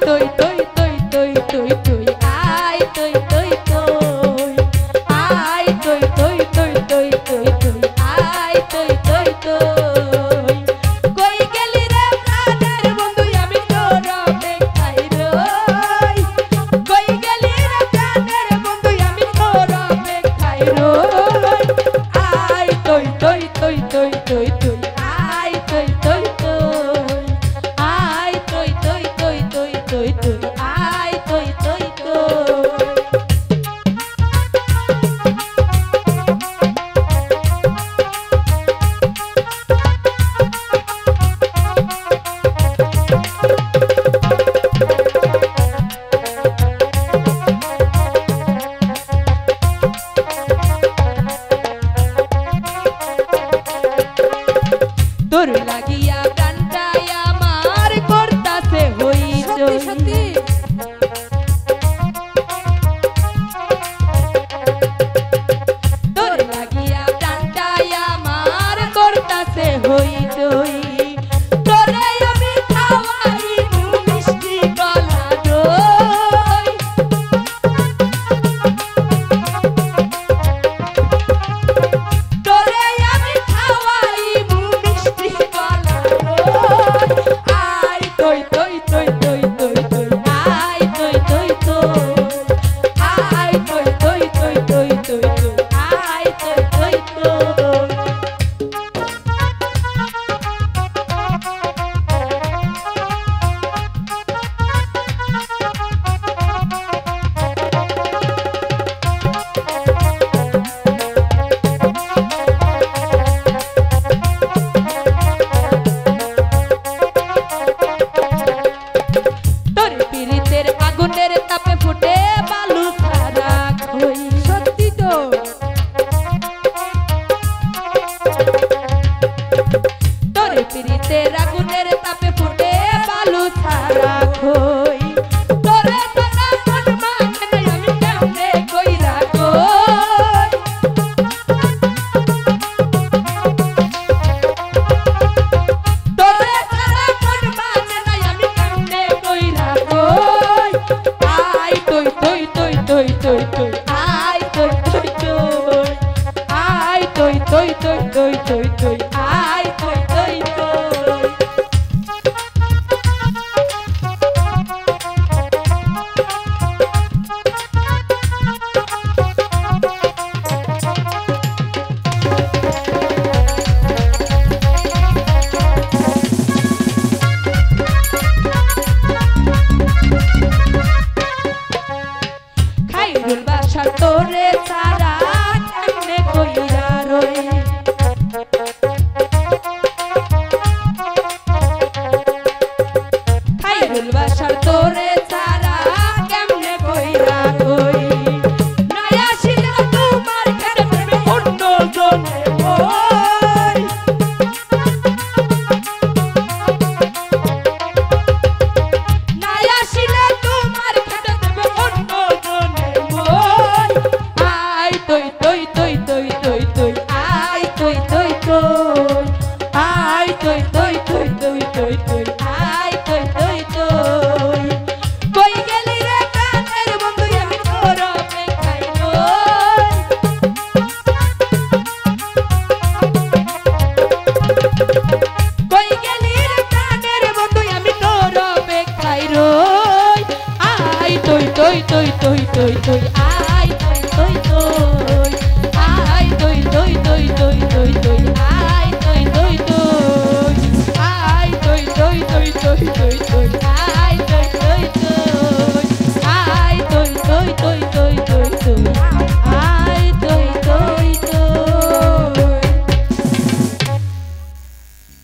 তৈ তৈ তৈ তৈ তৈ তৈ আয় তৈ তৈ তৈ আয় তৈ তৈ তৈ তৈ তৈ তৈ আয় তৈ তৈ তৈ কই গেলি রে প্রাণের বন্ধু আমি তোর অপেক্ষায় রই কই গেলি রে প্রাণের বন্ধু আমি তোর অপেক্ষায় রই আয় তৈ তৈ তৈ তৈ তৈ তৈ আয় তৈ তৈ তৈ আয় তৈ তৈ তৈ তৈ তৈ তৈ আয় তৈ তৈ তৈ তোর লাগিয়া প্রাণটাই আমার করতাছে হইচই সত্যি তোর লাগিয়া প্রাণটাই আমার করতাছে হইচই তোরে আমি খাওয়াই মিষ্টি গলা দই তোরে আমি খাওয়াই মিষ্টি গলা দই আয় তৈ তৈ তৈ তৈ তৈ তৈ আয় তৈ তৈ তৈ আয় তৈ তৈ তৈ তৈ তৈ তৈ আয় তৈ তৈ তৈ তোর পিরিতের আগুনের তাপে ফুটে বালু ছাড়া খই সত্যি তো তোর পিরিতের আগুনের তাপে ফুটে বালু ছাড়া খই তোরে ছাড়া মন মানে না আমি কেমনে কইরা কই তোরে ছাড়া মন মানে না আমি কেমনে কইরা কই আয় তৈ তৈ তৈ তৈ তৈ তৈ আয় তৈ তৈ তৈ আয় তৈ তৈ তৈ তৈ তৈ তৈ আয় তৈ তৈ তৈ খাইরুল বাসা তোরে ছাড়া কেমনে কইরা রই খাইরুল বাসার তোরে ছাড়া কেমনে কইরা রই নাই আসিলে তোমার ঘরে প্রেমে অন্য জনে ওই নাই আসিলে তোমার ঘরে প্রেমে অন্য জনে ওই আয় তৈ তৈ তৈ তৈ তৈ তৈ আয় তৈ তৈ তৈ আয় তৈ তৈ তৈ তৈ তৈ তৈ আয় তৈ তৈ তৈ কই গেলি রে প্রাণের বন্ধু আমি তোর অপেক্ষায় রই কই গেলি রে প্রাণের বন্ধু আমি তোর অপেক্ষায় রই আয় তৈ তৈ তৈ তৈ তৈ তৈ